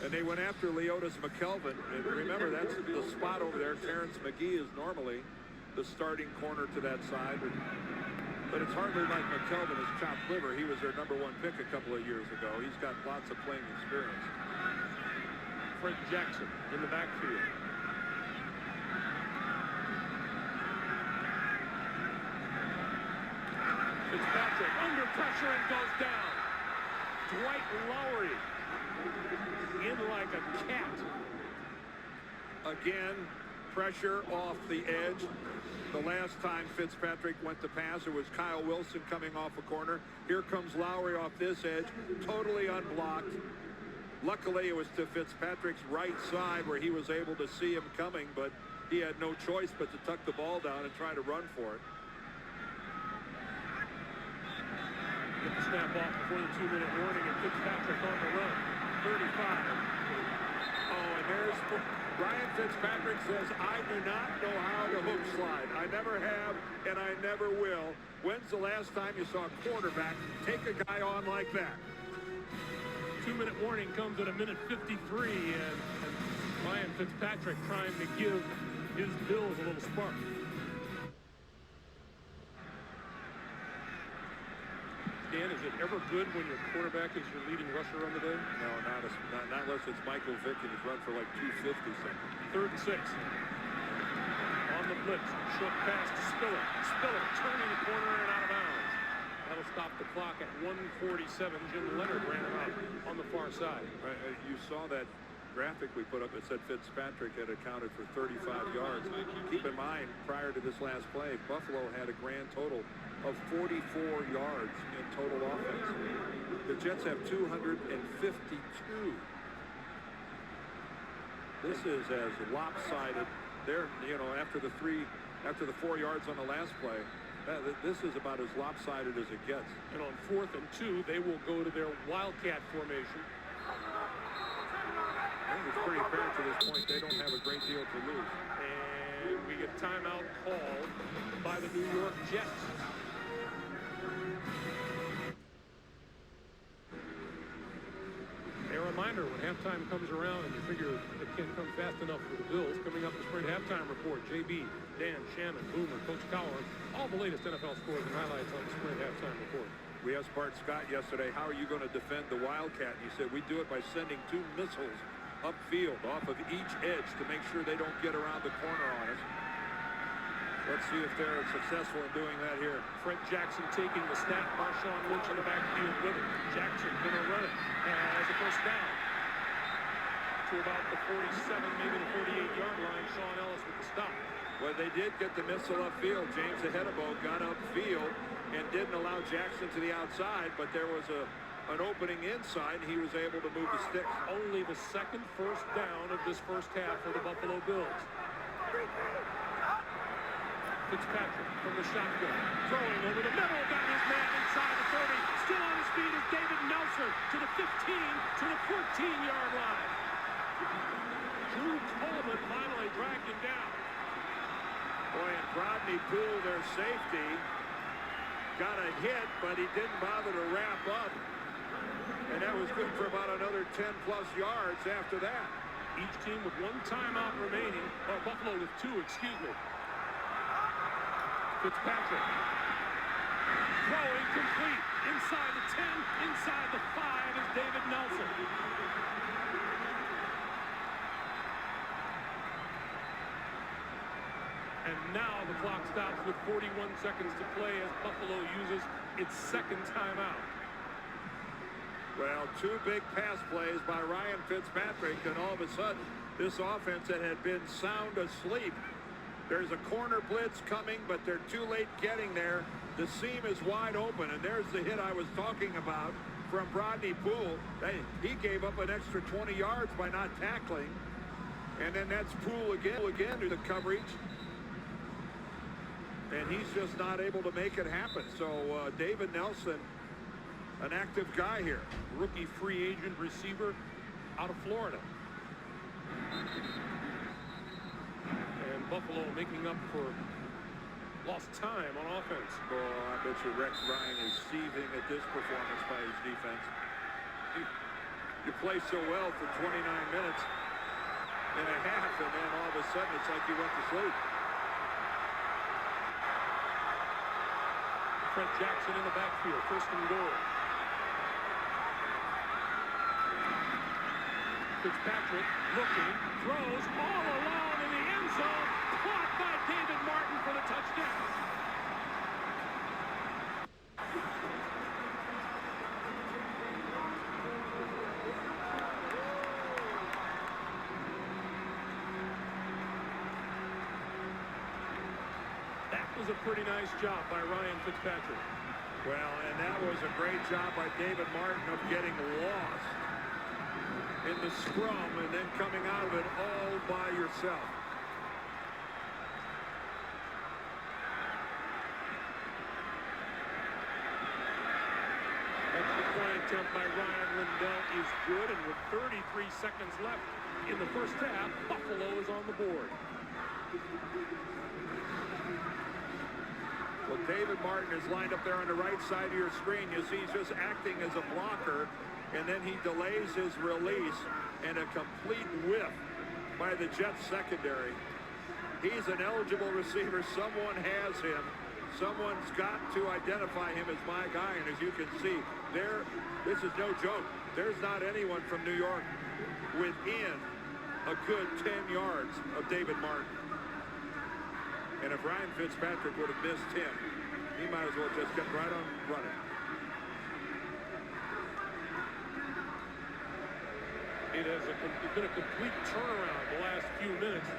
And they went after Leotis McKelvin. And remember, that's the spot over there. Terrence McGee is normally the starting corner to that side. But it's hardly like McKelvin is chopped liver. He was their #1 pick a couple of years ago. He's got lots of playing experience. Fred Jackson in the backfield. Fitzpatrick under pressure and goes down. Dwight Lowry in like a cat. Again, pressure off the edge. The last time Fitzpatrick went to pass, it was Kyle Wilson coming off a corner. Here comes Lowry off this edge, totally unblocked. Luckily, it was to Fitzpatrick's right side where he was able to see him coming, but he had no choice but to tuck the ball down and try to run for it. Get the snap off before the 2-minute warning, and Fitzpatrick on the run. 35. Oh, and there's Ryan Fitzpatrick says, I do not know how to hook slide. I never have, and I never will. When's the last time you saw a quarterback take a guy on like that? 2-minute warning comes at 1:53, and Ryan Fitzpatrick trying to give his Bills a little spark. Dan, is it ever good when your quarterback is your leading rusher on the day? No, not unless it's Michael Vick and he's run for like 250 something. 3rd and 6. On the blitz, short pass to Spiller. Spiller turning the corner and out of bounds. That'll stop the clock at 1:47. Jim Leonard ran him out on the far side. You saw that graphic we put up that said Fitzpatrick had accounted for 35 yards. Keep in mind, prior to this last play, Buffalo had a grand total of 44 yards in total offense. The Jets have 252. This is as lopsided. They're, after the 4 yards on the last play, this is about as lopsided as it gets. And on 4th and 2, they will go to their Wildcat formation. I think it's pretty apparent to this point they don't have a great deal to lose. And we get timeout called by the New York Jets. A reminder, when halftime comes around and you figure it can't come fast enough for the Bills, coming up the Sprint Halftime Report, JB, Dan, Shannon, Boomer, Coach Cowher, all the latest NFL scores and highlights on the Sprint Halftime Report. We asked Bart Scott yesterday, how are you going to defend the Wildcat? And he said, we do it by sending 2 missiles upfield off of each edge to make sure they don't get around the corner on us. Let's see if they're successful in doing that here. Fred Jackson taking the snap. Marshawn Lynch in the backfield with it. Jackson going to run it as a first down to about the 47, maybe the 48-yard line. Sean Ellis with the stop. Well, they did get the missile upfield. James Ahedebo got upfield and didn't allow Jackson to the outside, but there was an opening inside, and he was able to move the sticks. Only the second first down of this first half for the Buffalo Bills. Fitzpatrick from the shotgun, throwing over the middle, got his man inside the 30. Still on his feet is David Nelson to the 15, to the 14-yard line. Drew Coleman finally dragged him down. Boy, and Rodney Poole, their safety, got a hit, but he didn't bother to wrap up. And that was good for about another 10-plus yards after that. Each team with 1 timeout remaining, or Buffalo with 2, excuse me. Fitzpatrick throwing complete inside the 10, inside the 5 is David Nelson. And now the clock stops with 41 seconds to play as Buffalo uses its second timeout. Well, 2 big pass plays by Ryan Fitzpatrick, and all of a sudden this offense that had been sound asleep. There's a corner blitz coming, but they're too late getting there. The seam is wide open, and there's the hit I was talking about from Rodney Poole. He gave up an extra 20 yards by not tackling. And then that's Poole again to the coverage. And he's just not able to make it happen. So David Nelson, an active guy here. Rookie free agent receiver out of Florida. And Buffalo making up for lost time on offense. Oh, I bet you Rex Ryan is seething at this performance by his defense. You play so well for 29 minutes and a half, and then all of a sudden it's like you went to sleep. Trent Jackson in the backfield, first and goal. Fitzpatrick looking, throws all alone in the end zone, caught by David Martin for the touchdown. That was a pretty nice job by Ryan Fitzpatrick. Well, and that was a great job by David Martin of getting lost in the scrum and then coming out of it all by yourself. Extra point attempt by Ryan Lindell is good, and with 33 seconds left in the first half, Buffalo is on the board. Well, David Martin is lined up there on the right side of your screen. You see he's just acting as a blocker, and then he delays his release, and a complete whiff by the Jets secondary. He's an eligible receiver. Someone has him. Someone's got to identify him as my guy, and as you can see, this is no joke. There's not anyone from New York within a good 10 yards of David Martin. And if Ryan Fitzpatrick would have missed him, he might as well just kept right on running. It has been a complete turnaround the last few minutes.